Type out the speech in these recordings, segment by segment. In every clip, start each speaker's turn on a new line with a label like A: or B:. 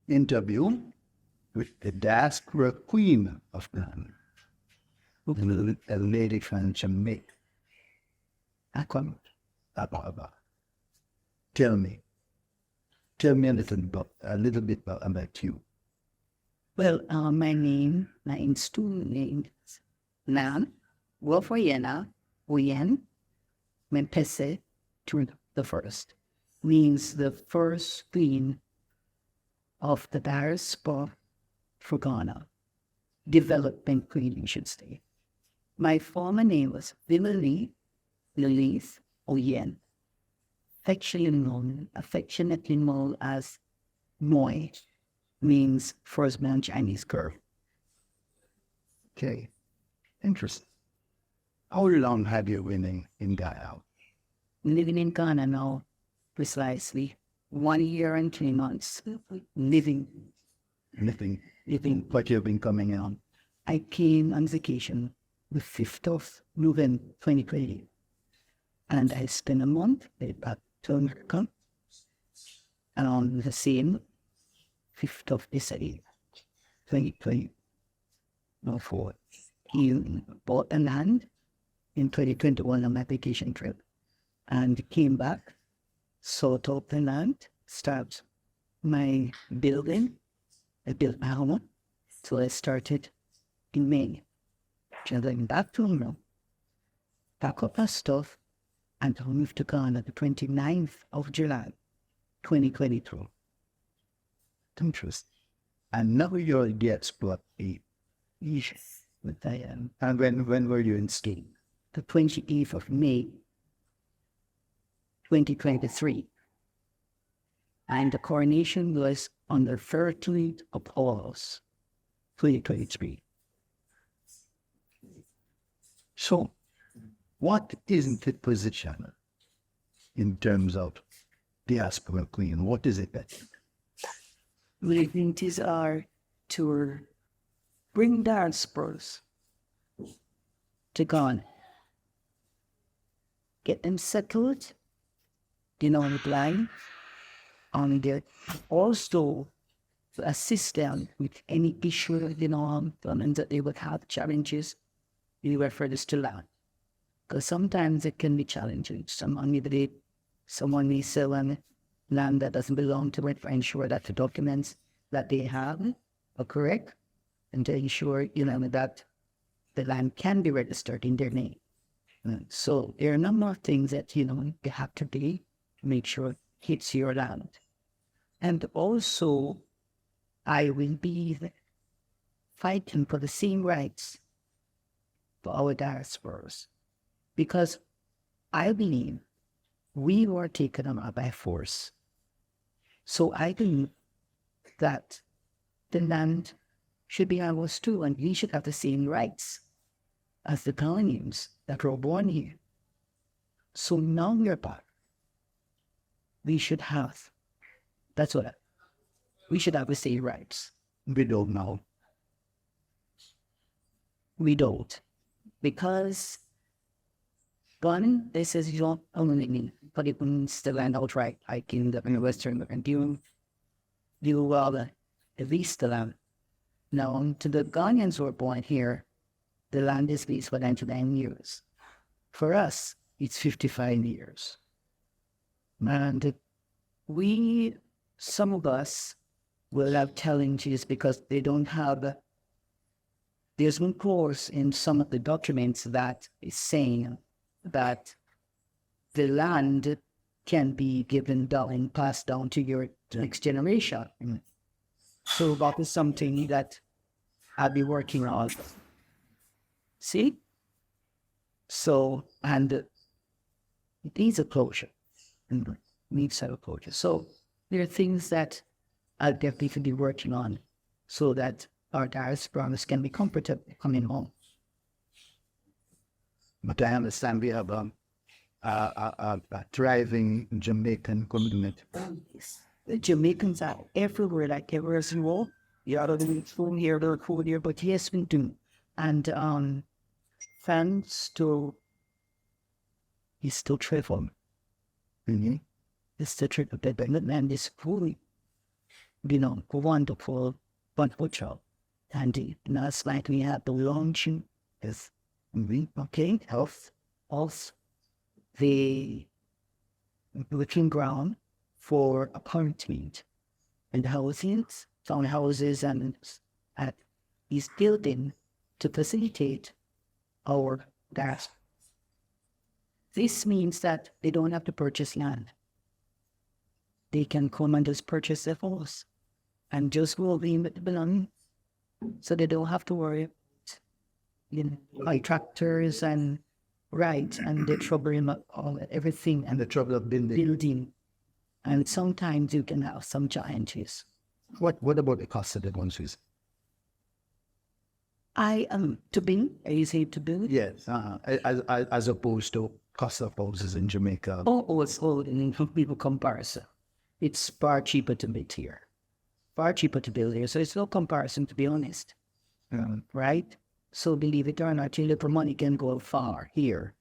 A: interview with the Diaspora Queen of Ghana, a lady from Jamaica. Tell me a little bit about you.
B: Well, my name's Nan Boafuyena Hoyen Mpese Tsu the first, means the first queen of the Diaspora for Ghana, development queen, you should say. My former name was Lilith Hoyen, affectionately known as Moy, means firstborn Chinese girl.
A: Okay, interesting. How long have you been in Ghana?
B: Living in Ghana now, precisely 1 year and 3 months. Living.
A: But you've been coming on.
B: I came on vacation the 5th of November 2020. And I spent a month back to America. And on the same 5th of December 2020, he bought a land in 2021 on my vacation trip. And came back, sort out the land, start my building. I built my home. So I started in May. Traveling back to Hong pack up our stuff, and moved to Ghana the 29th of July, 2022.
A: Interesting. And now you're a Diaspora Queen.
B: Yes, but I am.
A: And when were you in school?
B: The 28th of May, 2023. And the coronation was on the 13th of August, 2023.
A: So, what is the position in terms of Diaspora Queen? What is it that?
B: My duties are to bring diasporas to Ghana, get them settled, on the line, on there, also to assist them with any issue, and that they would have challenges anywhere further to land. Because sometimes it can be challenging. Someone may sell land that doesn't belong to it, to ensure that the documents that they have are correct, and to ensure, that the land can be registered in their name. So there are a number of things that, you have to do to make sure it hits your land. And also, I will be fighting for the same rights for our diasporas. Because I believe we were taken over by force. So I believe that the land should be ours too, and we should have the same rights as the Ghanaians that were born here. So now we're back. We should have, we should have the same rights.
A: We don't know.
B: We don't. Because Ghana, this is your only, but it means the land outright, like in the Western and you lease the land. Now, to the Ghanaians who are born here, the land is leased for 99 years. For us, it's 55 years. And some of us will have challenges because they don't have, there's one clause in some of the documents that is saying that the land can be given down and passed down to your next generation. So that is something that I'll be working on. See? So, and it needs a closure. It needs a closure. So there are things that I'll definitely be working on so that our diasporas can be comfortable coming home.
A: But I understand we have a thriving Jamaican community.
B: The Jamaicans are everywhere, like everywhere else in the world. Yeah, they're from here, they're cool here, but yes, we do. And fans to, he's still traveling.
A: Mm-hmm.
B: It's the trip of that land is fully. wonderful, wonderful job. And last night we had the launching is okay, of the working ground for apartment and housings, townhouses, and at is building to facilitate our gas. This means that they don't have to purchase land. They can come and just purchase their house and just go in with the belongings. So they don't have to worry about, contractors and and the trouble in all everything
A: And the trouble of building.
B: building. And sometimes you can have some challenges.
A: What about the cost of the houses?
B: I am to build. I say to build.
A: Yes, as opposed to cost of houses in Jamaica.
B: Also, in people comparison, it's far cheaper to build here. Far cheaper to build here. So it's no comparison, to be honest. Right? So believe it or not, your little money can go far here.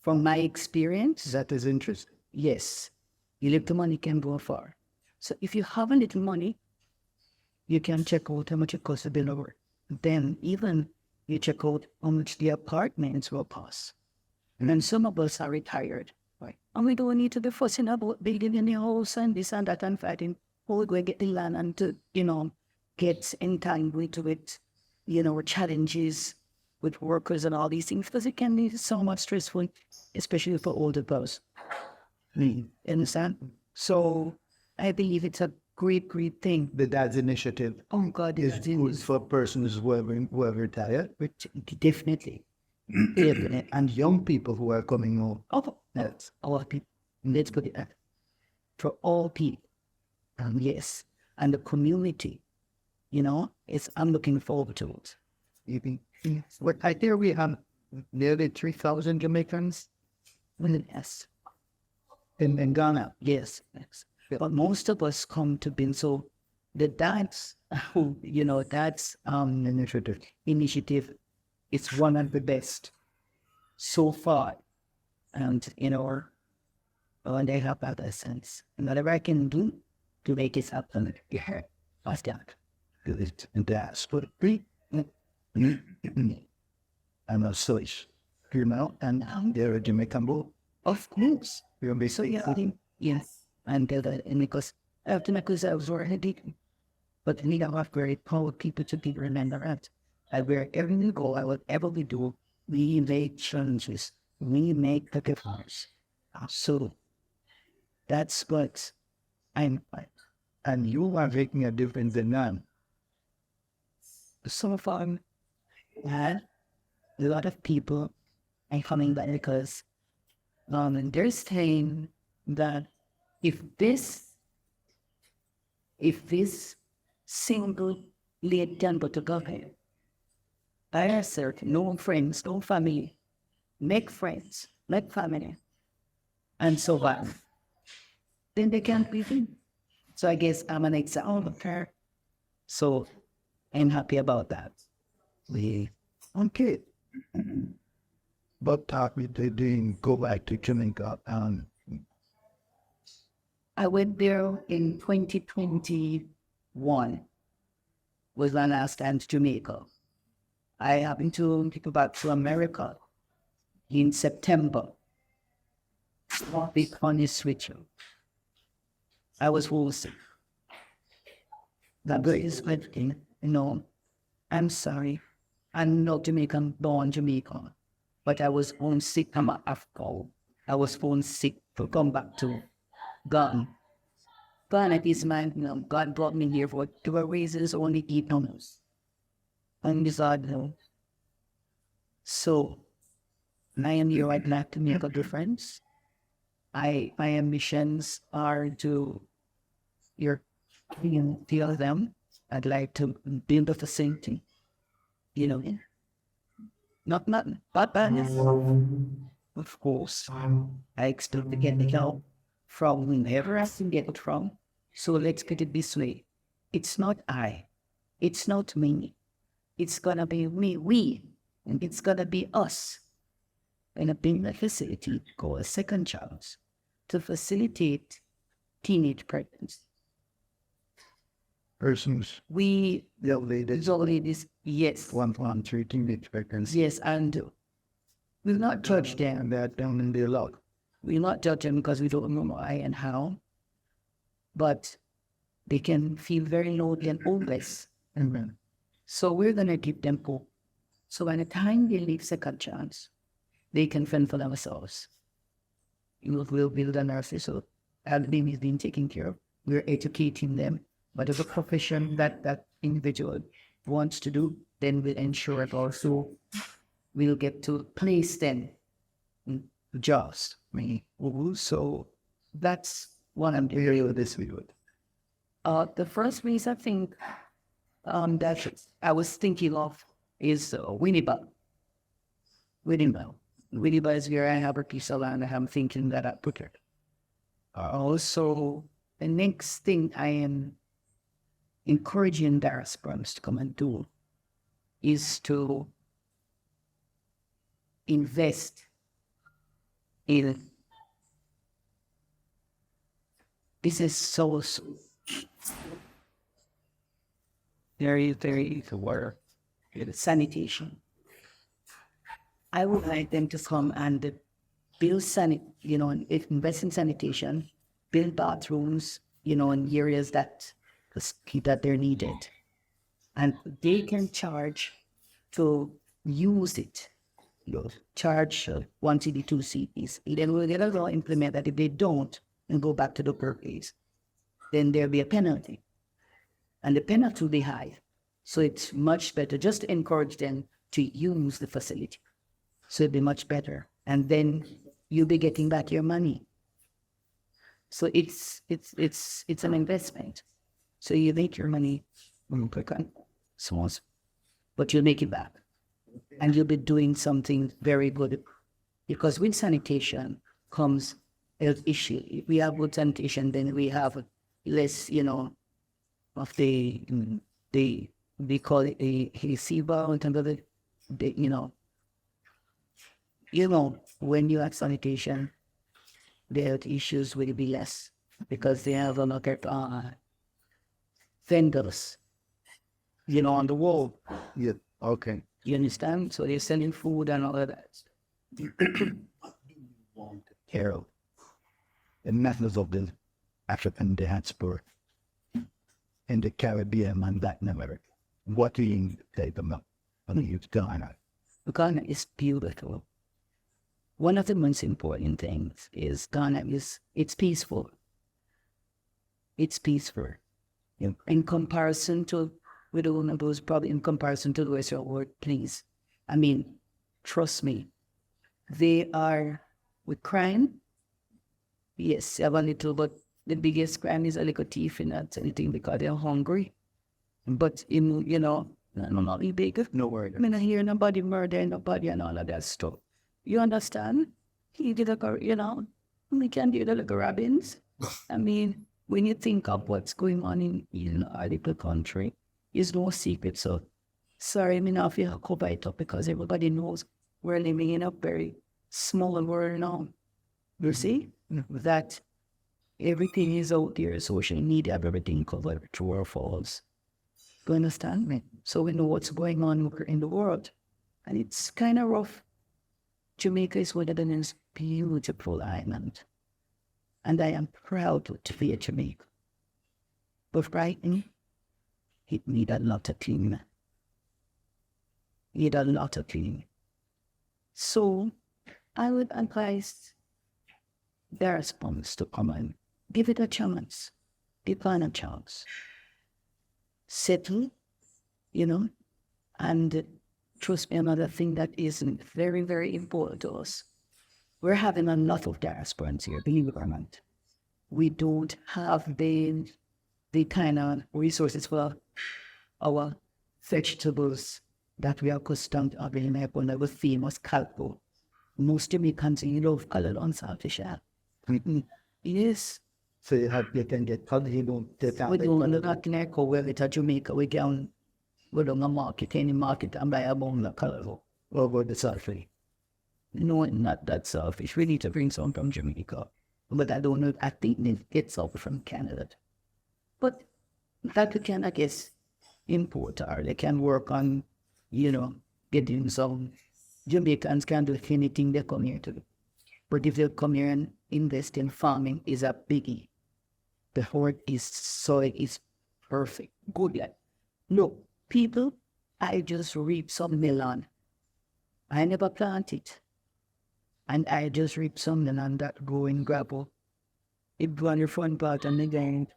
B: From my experience,
A: That is interesting.
B: yes, your little money can go far. So if you have a little money, you can check out how much it costs to build over. Then even you check out how much the apartments will cost. And some of us are retired, right? And we don't need to be fussing about building any house and this and that and fighting. Or we go get the land and to, get entangled into it, challenges with workers and all these things, because it can be so much stressful, especially for older folks. Understand? So I believe it's a great, great thing.
A: The dad's initiative
B: Oh God,
A: is good for persons who are retired
B: definitely. Definitely.
A: and young people who are coming home. Yes.
B: All people. Let's put it that. For all people. Yes. And the community, I'm looking forward to it.
A: But I hear we have nearly 3,000 Jamaicans
B: Well, yes.
A: in Ghana.
B: Yes. But most of us come to be, so that's initiative is one of the best so far. And, and I have that sense. And whatever I can do to make it happen, I've done it.
A: And Diaspora Queen. I'm a Swiss, and they're a Jamaican boy.
B: Of course.
A: You're
B: So
A: basically,
B: yeah, yes. And because after my because I was already, but we don't have very poor people to be remembered. And wherever we go, I whatever we do, we make changes. We make the difference. So that's what I'm.
A: and you are making a difference in them.
B: So far, and a lot of people are coming back because they're saying that if this single lady can go to government, I assert no friends, no family, make friends, make family, and survive, then they can't be free. So I guess I'm an example of her. So I'm happy about that.
A: Okay. But we didn't go back to Jamaica.
B: I went there in 2021, was my last time to Jamaica. I happened to go back to America in September. I'll be honest with you. I was homesick. That is everything, I'm sorry. I'm not Jamaican, born Jamaican, but I was homesick from Africa. I was homesick to come back to Ghana. Ghana is mine, God brought me here for 2 reasons, only 8 hours. And decided, so I am here, I'd like to make a difference. My ambitions are to tell them I'd like to build a facility, not bad. Of course, I expect to get the help from whoever I can get it from. So let's get it this way. It's not I. It's not me. It's going to be we. And it's going to be us. In a building facility called a second chance to facilitate teenage pregnancy.
A: persons,
B: We,
A: young ladies,
B: ladies, yes.
A: one, three teenage pregnancy.
B: Yes, and we'll not judge them.
A: And they're down in their luck.
B: We'll not judge them because we don't know why and how. But they can feel very lonely and hopeless.
A: Amen.
B: So we're going to give them hope. So by the time they leave second chance, they can fend for themselves. We'll build a nursery, so our baby is being taken care of. We're educating them. Whatever profession that individual wants to do, then we'll ensure it also. We'll get to place them in jobs. So that's what I'm doing.
A: Area with this we would.
B: The first place I think that I was thinking of is Winneba. Winneba is where I have a piece of land. I'm thinking that I put it. Also, the next thing I am encouraging diasporans to come and do is to invest in business source. Very, very aware. Sanitation. I would like them to come and build invest in sanitation, build bathrooms, in areas that they're needed. And they can charge to use it. Charge 1 CD, 2 CDs. Then we'll get a law implement that if they don't and go back to the purpose, then there'll be a penalty. And the penalty will be high. So it's much better just to encourage them to use the facility. So it'll be much better. And then you'll be getting back your money. So it's an investment. So you make your money small, but you'll make it back. And you'll be doing something very good. Because with sanitation comes health issue. If we have good sanitation, then we have less, of they call it a SIBA in terms of when you have sanitation, the health issues will be less because they have a lot of vendors, on the wall.
A: Yeah, okay.
B: You understand? So they're selling food and all of that.
A: Carol, the methods of the African diaspora in the Caribbean and Latin America. What do you say about Ghana?
B: Ghana is beautiful. One of the most important things is Ghana it's peaceful. It's peaceful. In comparison to, we don't know those probably in comparison to the Western world, please. I mean, trust me. They are with crime. Yes, have a little, but the biggest crime is a little thief in that anything because they're hungry. But not be big.
A: No word.
B: I mean, I hear nobody murder nobody and all of that stuff. You understand? He did we can do the little rabbins. I mean, when you think of what's going on in our little country, it's no secret. So, sorry, I mean, I feel cover it up because everybody knows we're living in a very small world now. You see? That everything is out there, social media, everything covered, true or false. You understand me? So we know what's going on in the world. And it's kind of rough. Jamaica is one of the most beautiful islands. And I am proud to be a Jamaican. But right now, it needs a lot of cleaning. So I would advise their response to come and give it a chance. Give it a chance. Settle, and trust me, another thing that is very, very important to us. We're having a lot of diasporans here, believe it or not. We don't have the kind of resources for our vegetables that we are accustomed to having in our famous calpo. Most Jamaicans love colored unsalted shell. Yes.
A: So you can get colored, you don't get out.
B: We don't not in Echo where it's a Jamaica, we go to a market, any market, and buy a bone of color.
A: What about the selfie?
B: No, not that selfish. We need to bring some from Jamaica. But I don't know, I think it gets over from Canada. But that you can, I guess, import, or they can work on, getting some. Jamaicans can do anything they come here to do. But if they come here and invest in farming, is a biggie. The soil is perfect, good. Like, look, people, I just reap some melon. I never plant it. And I just reap some melon that grow in gravel. It grew on the front part and the ground,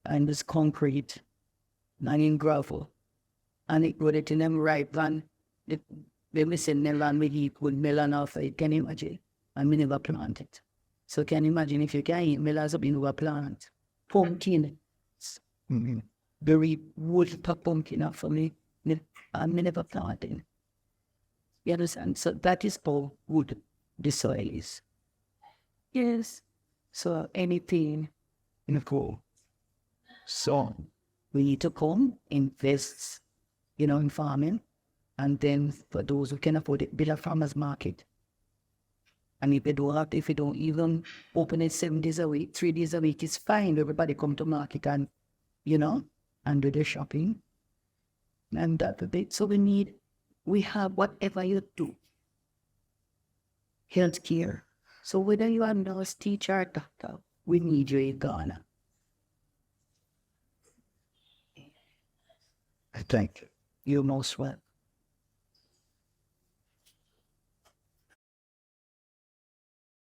B: and it's concrete, and in gravel. And it got it in them ripe, and when we say melon, we eat good melon off it, can you imagine? And we never plant it. So can you imagine if you can eat melons up in our plant? Pumpkin. Very wood per pumpkin off for me. And we never plant it. You understand? So that is how good the soil is. Yes. So anything in the cool. So we need to come, invest, in farming. And then for those who can afford it, build a farmer's market. And if you don't even open it 7 days a week, 3 days a week, it's fine. Everybody come to market and, and do their shopping. And that's a bit. So we have whatever you do. Healthcare. So whether you are a nurse, teacher, or doctor, we need you in Ghana.
A: I thank you.
B: You're most welcome.